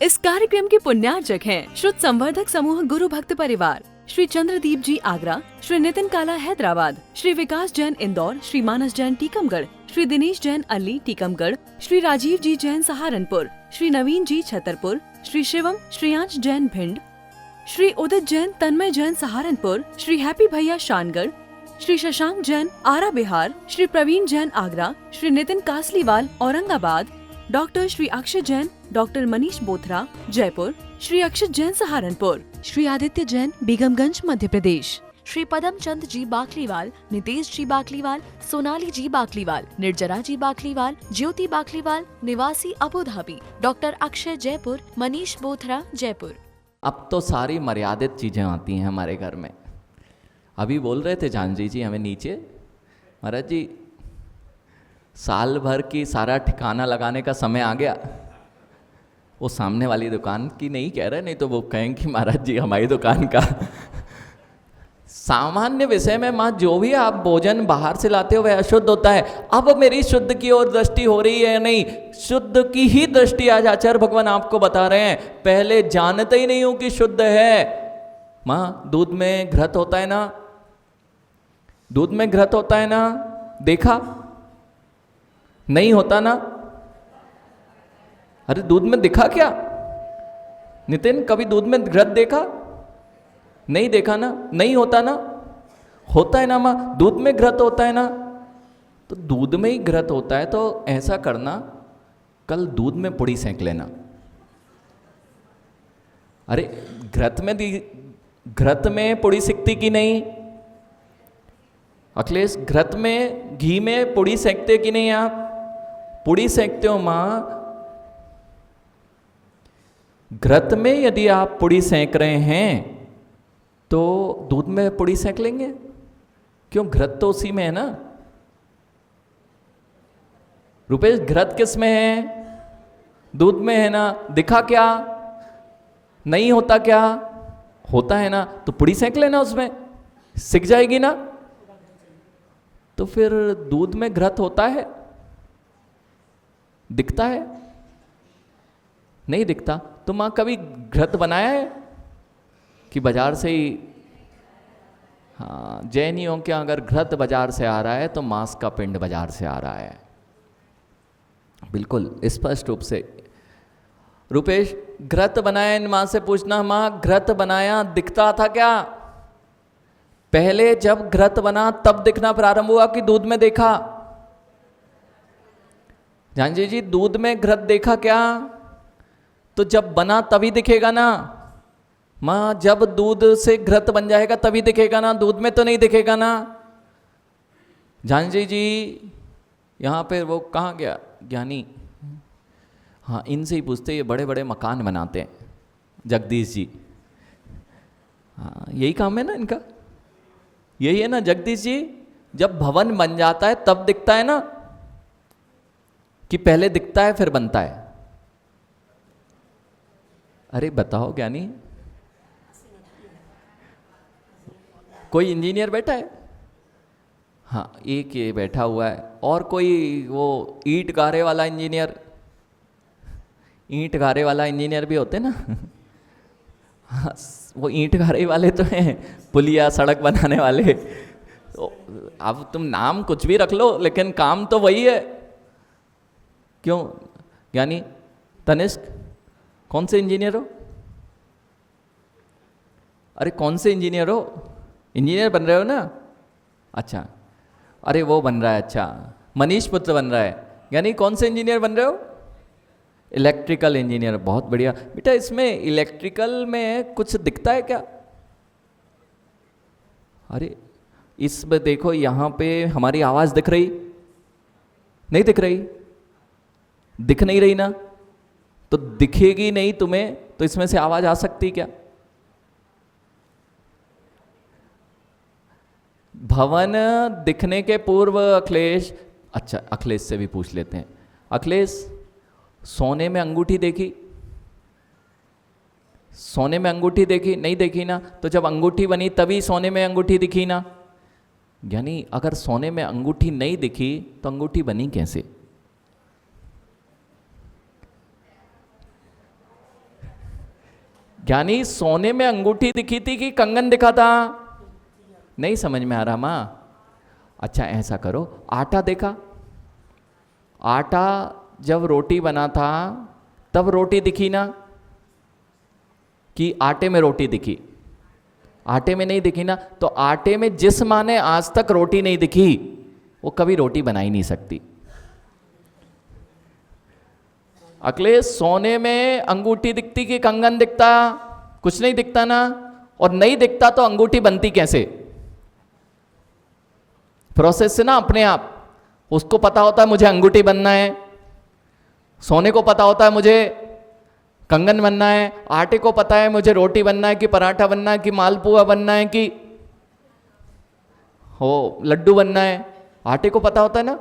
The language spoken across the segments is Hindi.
इस कार्यक्रम के पुण्यार्चक हैं श्रुत संवर्धक समूह गुरु भक्त परिवार, श्री चंद्रदीप जी आगरा, श्री नितिन काला हैदराबाद, श्री विकास जैन इंदौर, श्री मानस जैन टीकमगढ़, श्री दिनेश जैन अल्ली टीकमगढ़, श्री राजीव जी जैन सहारनपुर, श्री नवीन जी छतरपुर, श्री शिवम श्रेयांश जैन भिंड, श्री उदित जैन तन्मय जैन सहारनपुर, श्री हैप्पी भैया शानगढ़, श्री शशांक जैन आरा बिहार, श्री प्रवीण जैन आगरा, श्री नितिन कासलीवाल औरंगाबाद, डॉक्टर श्री अक्षय जैन, डॉक्टर मनीष बोथरा जयपुर, श्री अक्षत जैन सहारनपुर, श्री आदित्य जैन बेगमगंज मध्य प्रदेश, श्री पदम चंद जी बाकलीवाल, नितेश जी बाकलीवाल, सोनाली जी बाकलीवाल, निर्जरा जी बाकलीवाल, ज्योति बाकलीवाल निवासी Abu Dhabi, doctor Akshay Jaipur, Manish Bothra Jaipur. अब तो सारी मर्यादित चीज़ें आती हैं हमारे घर में। अभी बोल रहे थे जानवी जी हमें नीचे, महाराज जी साल भर की सारा ठिकाना लगाने का समय आ गया। वो सामने वाली दुकान की नहीं कह रहे, नहीं तो वो कहेंगे कि महाराज जी हमारी दुकान का। सामान्य विषय में माँ जो भी आप भोजन बाहर से लाते हो वह अशुद्ध होता है। अब मेरी शुद्ध की ओर दृष्टि हो रही है या नहीं? शुद्ध की ही दृष्टि आज आचार्य भगवान आपको बता रहे हैं। पहले जानते ही नहीं हो कि शुद्ध है। माँ दूध में घृत होता है ना, दूध में घृत होता है ना, देखा नहीं होता ना? अरे दूध में दिखा क्या नितिन? कभी दूध में घृत देखा? नहीं देखा ना? नहीं होता ना? होता है ना माँ, दूध में घृत होता है ना। तो दूध में ही घृत होता है तो ऐसा करना, कल दूध में पुड़ी सेंक लेना। अरे घृत में पुड़ी सिकती कि नहीं? अखिलेश घृत में घी में पुड़ी सेंकते कि नहीं? आप पुड़ी सेंकते हो माँ। घृत में यदि आप पुड़ी सेंक रहे हैं तो दूध में पुड़ी सेंक लेंगे? क्यों? घृत तो उसी में है ना। रुपेश घृत किस में है? दूध में है ना। दिखा क्या? नहीं होता क्या? होता है ना। तो पुड़ी सेंक लेना, उसमें सिक जाएगी ना। तो फिर दूध में घृत होता है? दिखता है? नहीं दिखता। तो माँ कभी घृत बनाया है कि बाजार से ही? हाँ, जैनियों के अगर घृत बाजार से आ रहा है तो मांस का पिंड बाजार से आ रहा है, बिल्कुल स्पष्ट रूप से। रुपेश घृत बनाया, इन माँ से पूछना, माँ घृत बनाया दिखता था क्या? पहले जब घृत बना तब दिखना प्रारंभ हुआ कि दूध में देखा? जानजी जी दूध में घृत देखा क्या? तो जब बना तभी दिखेगा ना। माँ जब दूध से घृत बन जाएगा तभी दिखेगा ना, दूध में तो नहीं दिखेगा ना। जानजी जी यहाँ पे वो कहाँ गया ज्ञानी? हाँ इनसे ही पूछते, ये बड़े बड़े मकान बनाते हैं जगदीश जी। हाँ यही काम है ना इनका, यही है ना जगदीश जी। जब भवन बन जाता है तब दिखता है ना, कि पहले दिखता है फिर बनता है? अरे बताओ ज्ञानी, कोई इंजीनियर बैठा है? हाँ एक ये बैठा हुआ है, और कोई वो ईंट गारे वाला इंजीनियर? ईंट गारे वाला इंजीनियर भी होते ना। हाँ वो ईंट गारे वाले तो हैं, पुलिया सड़क बनाने वाले। तो अब तुम नाम कुछ भी रख लो लेकिन काम तो वही है। क्यों यानी तनिष्क कौन से इंजीनियर हो? अरे कौन से इंजीनियर हो? इंजीनियर बन रहे हो ना? अच्छा, अरे वो बन रहा है। अच्छा मनीष पुत्र बन रहा है, यानी कौन से इंजीनियर बन रहे हो? Electrical engineer. बहुत बढ़िया बेटा। इसमें इलेक्ट्रिकल में कुछ दिखता है क्या? अरे इसमें देखो, यहाँ पे हमारी आवाज दिख रही? नहीं दिख रही? दिख नहीं रही ना, तो दिखेगी नहीं तुम्हें तो इसमें से आवाज आ सकती क्या? भवन दिखने के पूर्व अखिलेश, अच्छा अखिलेश से भी पूछ लेते हैं। अखिलेश सोने में अंगूठी देखी? सोने में अंगूठी देखी? नहीं देखी ना। तो जब अंगूठी बनी तभी सोने में अंगूठी दिखी ना। यानी अगर सोने में अंगूठी नहीं दिखी तो अंगूठी बनी कैसे? ज्ञानी सोने में अंगूठी दिखी थी कि कंगन दिखा था? नहीं समझ में आ रहा माँ। अच्छा ऐसा करो, आटा देखा? आटा जब रोटी बना था तब रोटी दिखी ना, कि आटे में रोटी दिखी? आटे में नहीं दिखी ना। तो आटे में जिस माँ ने आज तक रोटी नहीं दिखी वो कभी रोटी बना ही नहीं सकती। अखिलेश, सोने में अंगूठी दिखती कि कंगन दिखता? कुछ नहीं दिखता ना। और नहीं दिखता तो अंगूठी बनती कैसे? प्रोसेस से ना, अपने आप। उसको पता होता है मुझे अंगूठी बनना है, सोने को पता होता है मुझे कंगन बनना है, आटे को पता है मुझे रोटी बनना है कि पराठा बनना है कि मालपुआ बनना है कि हो लड्डू बनना है। आटे को पता होता है ना।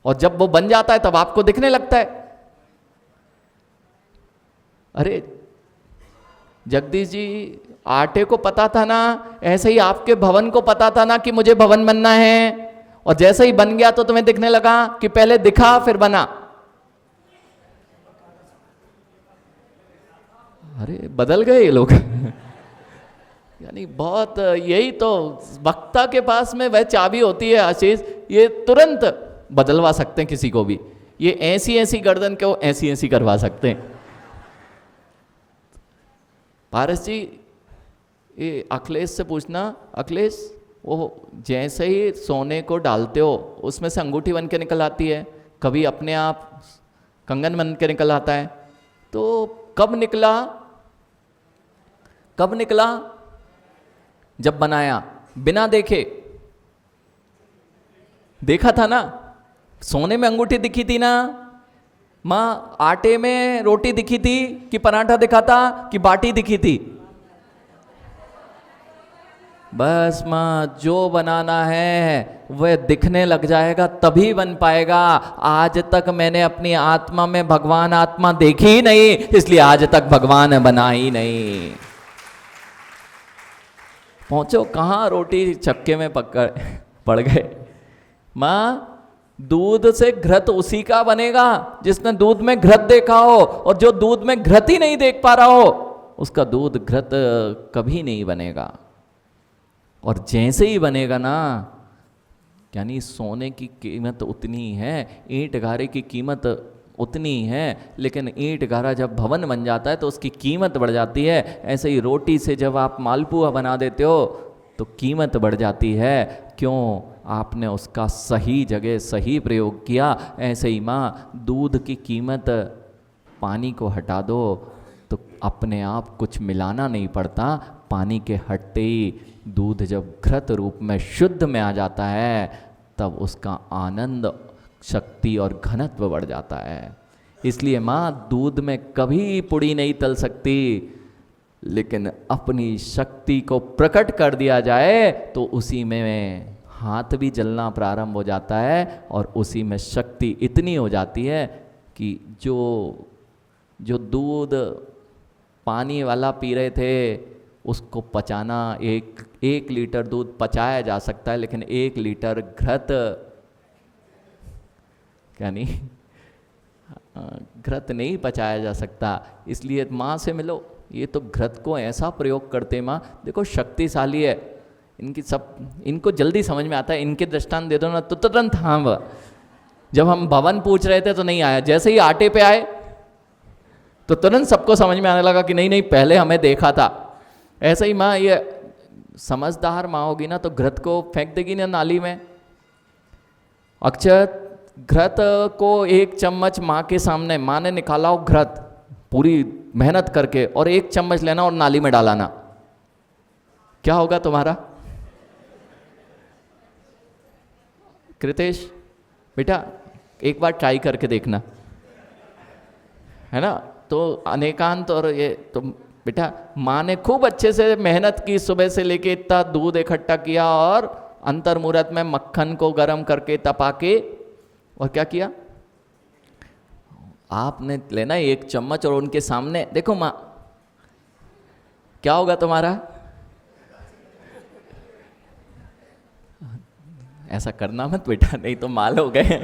और जब वो बन जाता है तब आपको दिखने लगता है। अरे जगदीश जी, आटे को पता था ना, ऐसे ही आपके भवन को पता था ना कि मुझे भवन बनना है, और जैसे ही बन गया तो तुम्हें दिखने लगा कि पहले दिखा फिर बना। अरे बदल गए ये लोग। यानी बहुत, यही तो वक्ता के पास में वह चाबी होती है आशीष, ये तुरंत बदलवा सकते हैं किसी को भी। ये ऐसी ऐसी गर्दन को ऐसी ऐसी करवा सकते हैं। पारस जी, ये अखिलेश से पूछना, अखिलेश वो जैसे ही सोने को डालते हो उसमें से अंगूठी बन के निकल आती है, कभी अपने आप कंगन बन के निकल आता है। तो कब निकला? कब निकला? जब बनाया, बिना देखे। देखा था ना, सोने में अंगूठी दिखी थी ना माँ, आटे में रोटी दिखी थी कि पराठा दिखा था कि बाटी दिखी थी? बस माँ, जो बनाना है वह दिखने लग जाएगा तभी बन पाएगा। आज तक मैंने अपनी आत्मा में भगवान आत्मा देखी ही नहीं, इसलिए आज तक भगवान बना ही नहीं। पहुंचो कहाँ, रोटी चक्के में पकड़ पड़ गए। माँ, दूध से घृत उसी का बनेगा जिसने दूध में घृत देखा हो, और जो दूध में घृत ही नहीं देख पा रहा हो उसका दूध घृत कभी नहीं बनेगा। और जैसे ही बनेगा ना, यानी सोने की कीमत उतनी ही है, ईंट गारे की कीमत उतनी ही है, लेकिन ईंट गारा जब भवन बन जाता है तो उसकी कीमत बढ़ जाती है। ऐसे ही रोटी से जब आप मालपुआ बना देते हो तो कीमत बढ़ जाती है। क्यों? आपने उसका सही जगह सही प्रयोग किया। ऐसे ही माँ, दूध की कीमत, पानी को हटा दो तो अपने आप कुछ मिलाना नहीं पड़ता। पानी के हटते ही दूध जब घृत रूप में शुद्ध में आ जाता है तब उसका आनंद, शक्ति और घनत्व बढ़ जाता है। इसलिए माँ, दूध में कभी पुड़ी नहीं तल सकती, लेकिन अपनी शक्ति को प्रकट कर दिया जाए तो उसी में हाथ भी जलना प्रारंभ हो जाता है, और उसी में शक्ति इतनी हो जाती है कि जो दूध पानी वाला पी रहे थे उसको पचाना, एक लीटर दूध पचाया जा सकता है, लेकिन 1 लीटर घृत, यानी घृत नहीं पचाया जा सकता। इसलिए माँ से मिलो। ये तो घृत को ऐसा प्रयोग करते माँ, देखो शक्तिशाली है, इनको जल्दी समझ में आता है। इनके दृष्टांत दे दो ना तो तुरंत हाँ। जब हम भवन पूछ रहे थे तो नहीं आया, जैसे ही आटे पे आए तो तुरंत सबको समझ में आने लगा कि नहीं नहीं, पहले हमें देखा था। ऐसे ही माँ, ये समझदार माँ होगी ना तो घृत को फेंक देगी ना नाली में। अक्षर, घृत को 1 चम्मच माँ के सामने, माँ ने निकाला हो घृत पूरी मेहनत करके, और 1 चम्मच लेना और नाली में डालाना, क्या होगा तुम्हारा? कृतेश बेटा, एक बार ट्राई करके देखना, है ना। तो अनेकांत, और ये तो बेटा, माँ ने खूब अच्छे से मेहनत की, सुबह से लेके इतना दूध इकट्ठा किया और अंतर मुहूर्त में मक्खन को गर्म करके तपा के, और क्या किया आपने, लेना 1 चम्मच और उनके सामने देखो माँ, क्या होगा तुम्हारा? ऐसा करना मत बेटा, नहीं तो माल हो गए।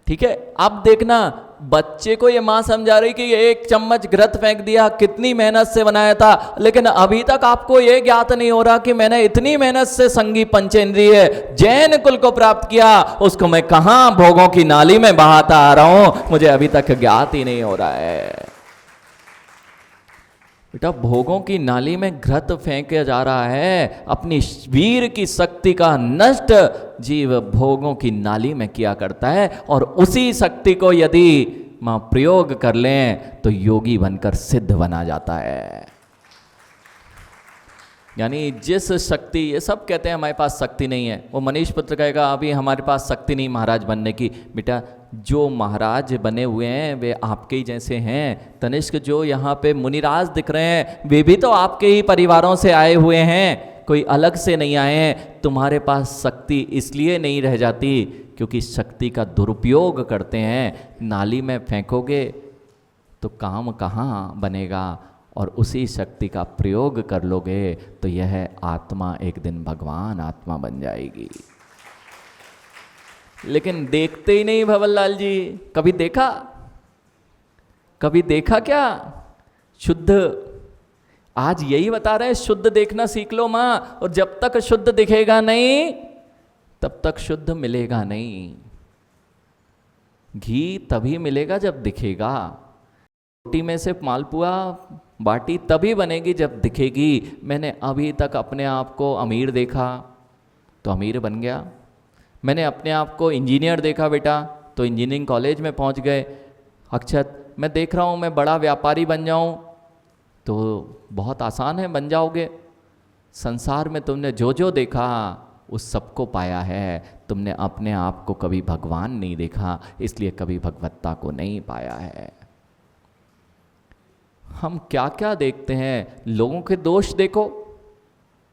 ठीक है, अब देखना बच्चे को ये माँ समझा रही कि ये 1 चम्मच घृत फेंक दिया, कितनी मेहनत से बनाया था, लेकिन अभी तक आपको ये ज्ञात नहीं हो रहा कि मैंने इतनी मेहनत से संगी पंचेंद्रिय जैन कुल को प्राप्त किया, उसको मैं कहां भोगों की नाली में बहाता आ रहा हूं, मुझे अभी तक ज्ञात ही नहीं हो रहा है। बेटा, भोगों की नाली में घृत फेंके जा रहा है, अपनी वीर की शक्ति का नष्ट जीव भोगों की नाली में किया करता है, और उसी शक्ति को यदि मां प्रयोग कर लें तो योगी बनकर सिद्ध बना जाता है। यानी जिस शक्ति, ये सब कहते हैं हमारे पास शक्ति नहीं है, वो मनीष पुत्र कहेगा अभी हमारे पास शक्ति नहीं महाराज बनने की। बेटा, जो महाराज बने हुए हैं वे आपके ही जैसे हैं। तनिष्क जो यहाँ पे मुनिराज दिख रहे हैं वे भी तो आपके ही परिवारों से आए हुए हैं, कोई अलग से नहीं आए हैं। तुम्हारे पास शक्ति इसलिए नहीं रह जाती क्योंकि शक्ति का दुरुपयोग करते हैं। नाली में फेंकोगे तो काम कहाँ बनेगा, और उसी शक्ति का प्रयोग कर लोगे तो यह आत्मा एक दिन भगवान आत्मा बन जाएगी। लेकिन देखते ही नहीं भंवरलाल जी। कभी देखा? कभी देखा क्या? शुद्ध, आज यही बता रहे हैं, शुद्ध देखना सीख लो मां, और जब तक शुद्ध दिखेगा नहीं तब तक शुद्ध मिलेगा नहीं। घी तभी मिलेगा जब दिखेगा। रोटी में से मालपुआ बाटी तभी बनेगी जब दिखेगी। मैंने अभी तक अपने आप को अमीर देखा तो अमीर बन गया, मैंने अपने आप को इंजीनियर देखा बेटा तो इंजीनियरिंग कॉलेज में पहुंच गए। अक्षत, मैं देख रहा हूँ मैं बड़ा व्यापारी बन जाऊँ तो बहुत आसान है, बन जाओगे। संसार में तुमने जो जो देखा उस सबको पाया है, तुमने अपने आप को कभी भगवान नहीं देखा, इसलिए कभी भगवत्ता को नहीं पाया है। हम क्या क्या देखते हैं, लोगों के दोष देखो,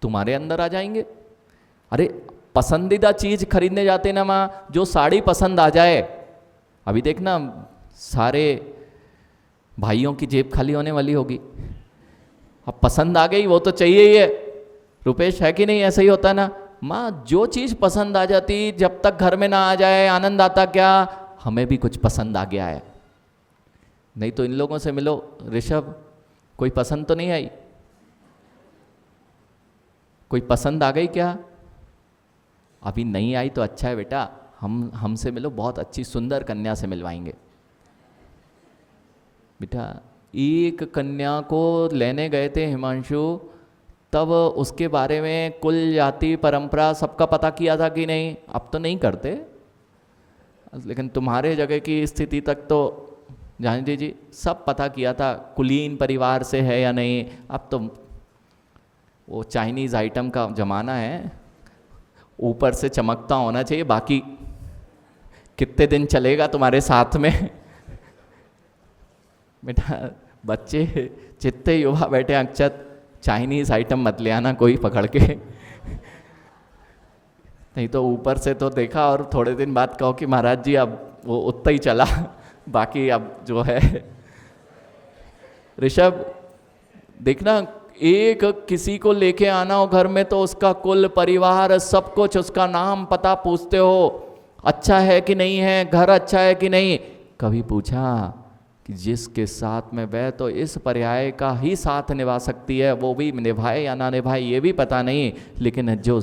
तुम्हारे अंदर आ जाएंगे। अरे पसंदीदा चीज खरीदने जाते ना माँ, जो साड़ी पसंद आ जाए, अभी देखना सारे भाइयों की जेब खाली होने वाली होगी। अब पसंद आ गई वो तो चाहिए ही है, रुपेश है कि नहीं? ऐसा ही होता है ना माँ, जो चीज़ पसंद आ जाती जब तक घर में ना आ जाए आनंद आता क्या? हमें भी कुछ पसंद आ गया है। नहीं तो इन लोगों से मिलो, ऋषभ कोई पसंद तो नहीं आई? कोई पसंद आ गई क्या? अभी नहीं आई तो अच्छा है बेटा, हमसे मिलो, बहुत अच्छी सुंदर कन्या से मिलवाएंगे। बेटा, एक कन्या को लेने गए थे हिमांशु, तब उसके बारे में कुल जाति परंपरा सबका पता किया था कि नहीं? अब तो नहीं करते, लेकिन तुम्हारे जगह की स्थिति तक तो जान दीजिए सब पता किया था, कुलीन परिवार से है या नहीं। अब तो वो चाइनीज़ आइटम का ज़माना है, ऊपर से चमकता होना चाहिए, बाकी कितने दिन चलेगा तुम्हारे साथ में। बेटा, बच्चे जितने युवा बैठे अक्षत, चाइनीज़ आइटम मत ले आना कोई पकड़ के, नहीं तो ऊपर से तो देखा और थोड़े दिन बाद कहो कि महाराज जी अब वो उतना ही चला, बाकी अब जो है। ऋषभ देखना, एक किसी को लेके आना हो घर में तो उसका कुल परिवार सब कुछ, उसका नाम पता पूछते हो, अच्छा है कि नहीं है, घर अच्छा है कि नहीं। कभी पूछा कि जिसके साथ में वह तो इस पर्याय का ही साथ निभा सकती है, वो भी निभाए या ना निभाए ये भी पता नहीं, लेकिन जो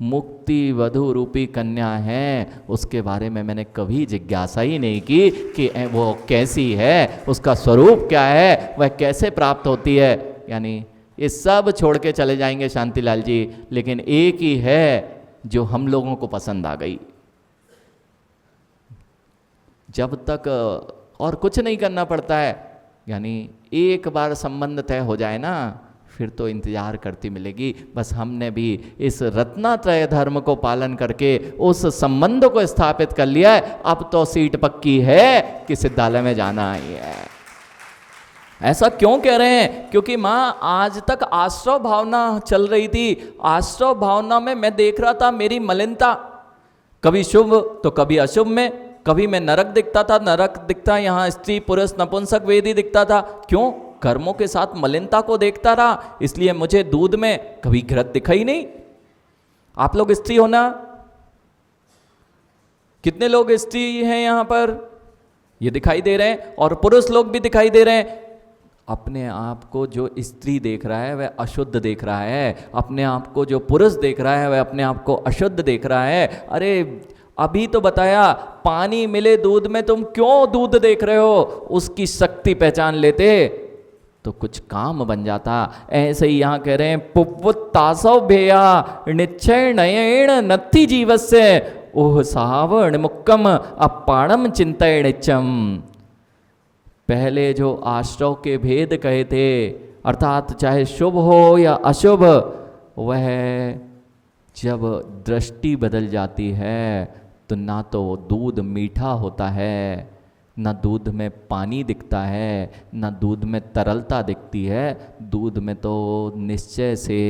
मुक्ति वधु रूपी कन्या है उसके बारे में मैंने कभी जिज्ञासा ही नहीं की कि वो कैसी है, उसका स्वरूप क्या है, वह कैसे प्राप्त होती है। यानी ये सब छोड़ के चले जाएंगे शांतिलाल जी, लेकिन एक ही है जो हम लोगों को पसंद आ गई। जब तक और कुछ नहीं करना पड़ता है, यानी एक बार संबंध तय हो जाए ना, फिर तो इंतजार करती मिलेगी। बस हमने भी इस रत्नात्रय धर्म को पालन करके उस संबंध को स्थापित कर लिया है, अब तो सीट पक्की है कि सिद्धालय में जाना ही है। ऐसा क्यों कह रहे हैं? क्योंकि माँ आज तक आश्रव भावना चल रही थी। आश्रव भावना में मैं देख रहा था मेरी मलिनता, कभी शुभ तो कभी अशुभ में, कभी मैं नरक दिखता था, नरक दिखता यहाँ स्त्री पुरुष नपुंसक वेदी दिखता था। क्यों? कर्मों के साथ मलिनता को देखता रहा, इसलिए मुझे दूध में कभी घृत दिखा ही नहीं। आप लोग स्त्री हो ना? कितने लोग स्त्री हैं यहाँ पर? ये दिखाई दे रहे हैं, और पुरुष लोग भी दिखाई दे रहे हैं। अपने आप को जो स्त्री देख रहा है वह अशुद्ध देख रहा है, अपने आप को जो पुरुष देख रहा है वह अपने आप को अशुद्ध देख रहा है। अरे अभी तो बताया, पानी मिले दूध में, तुम क्यों दूध देख रहे हो? उसकी शक्ति पहचान लेते तो कुछ काम बन जाता। ऐसे ही यहाँ कह रहे हैं, पुव्वुत्तासव भेया निश्चय नयेण नत्थि जीवस्य ओह सावण मुक्कम अपाणम चिंतयणिचम। पहले जो आश्रव के भेद कहे थे, अर्थात चाहे शुभ हो या अशुभ, वह जब दृष्टि बदल जाती है तो ना तो दूध मीठा होता है, न दूध में पानी दिखता है, न दूध में तरलता दिखती है, दूध में तो निश्चय से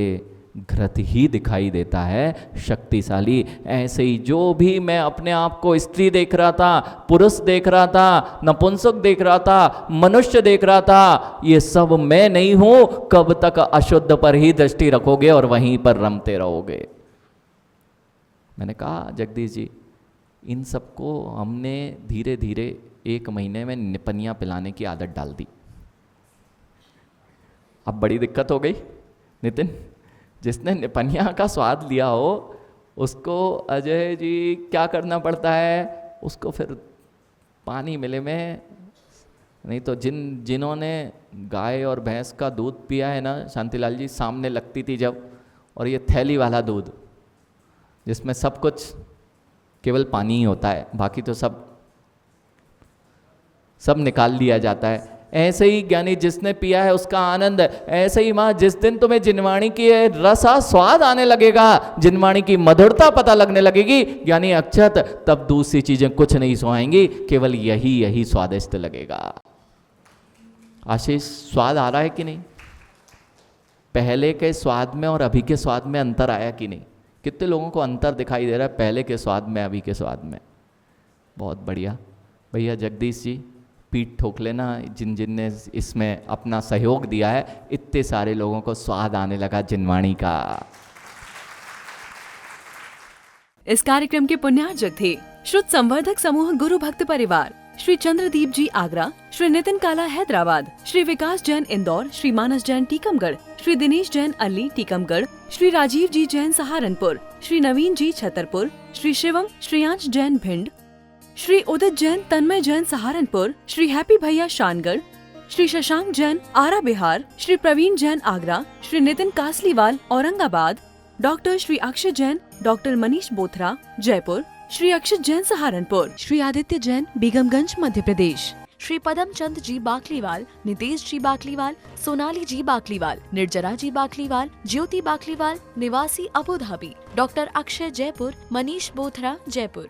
घृत ही दिखाई देता है, शक्तिशाली। ऐसे ही जो भी मैं अपने आप को स्त्री देख रहा था, पुरुष देख रहा था, नपुंसक देख रहा था, मनुष्य देख रहा था, ये सब मैं नहीं हूं। कब तक अशुद्ध पर ही दृष्टि रखोगे और वहीं पर रमते रहोगे। मैंने कहा जगदीश जी, इन सबको हमने धीरे धीरे 1 महीने में निपनियाँ पिलाने की आदत डाल दी। अब बड़ी दिक्कत हो गई नितिन। जिसने निपनिया का स्वाद लिया हो उसको अजय जी क्या करना पड़ता है, उसको फिर पानी मिले में, नहीं तो जिन्होंने गाय और भैंस का दूध पिया है ना शांतिलाल जी, सामने लगती थी जब, और ये थैली वाला दूध जिसमें सब कुछ केवल पानी ही होता है, बाकी तो सब निकाल लिया जाता है। ऐसे ही ज्ञानी जिसने पिया है उसका आनंद। ऐसे ही माँ, जिस दिन तुम्हें जिनवाणी की रसा स्वाद आने लगेगा, जिनवाणी की मधुरता पता लगने लगेगी, ज्ञानी अक्षत, तब दूसरी चीजें कुछ नहीं सुहाएंगी, केवल यही स्वादिष्ट लगेगा। आशीष, स्वाद आ रहा है कि नहीं? पहले के स्वाद में और अभी के स्वाद में अंतर आया कि नहीं? कितने लोगों को अंतर दिखाई दे रहा है पहले के स्वाद में अभी के स्वाद में? बहुत बढ़िया भैया जगदीश जी, पीठ ठोक लेना जिन ने इसमें अपना सहयोग दिया है। इतने सारे लोगों को स्वाद आने लगा जिनवाणी का। इस कार्यक्रम के पुण्यार्जक थे श्रुत संवर्धक समूह गुरु भक्त परिवार, श्री चंद्रदीप जी आगरा, श्री नितिन काला हैदराबाद, श्री विकास जैन इंदौर, श्री मानस जैन टीकमगढ़, श्री दिनेश जैन अल्ली टीकमगढ़, श्री राजीव जी जैन सहारनपुर, श्री नवीन जी छतरपुर, श्री शिवम श्रेयांश जैन भिंड, श्री उदित जैन तन्मय जैन सहारनपुर, श्री हैप्पी भैया शानगढ़, श्री शशांक जैन आरा बिहार, श्री प्रवीण जैन आगरा, श्री नितिन कासलीवाल औरंगाबाद, डॉक्टर श्री अक्षय जैन, डॉक्टर मनीष बोथरा जयपुर, श्री अक्षित जैन सहारनपुर, श्री आदित्य जैन बेगमगंज मध्य प्रदेश, श्री पदम चंद जी बाकलीवाल, नितेश जी बाकलीवाल, सोनाली जी बाकलीवाल, निर्जरा जी बाकलीवाल, ज्योति बाकलीवाल निवासी Abu Dhabi, doctor Akshay Jaipur, Manish Bothra Jaipur.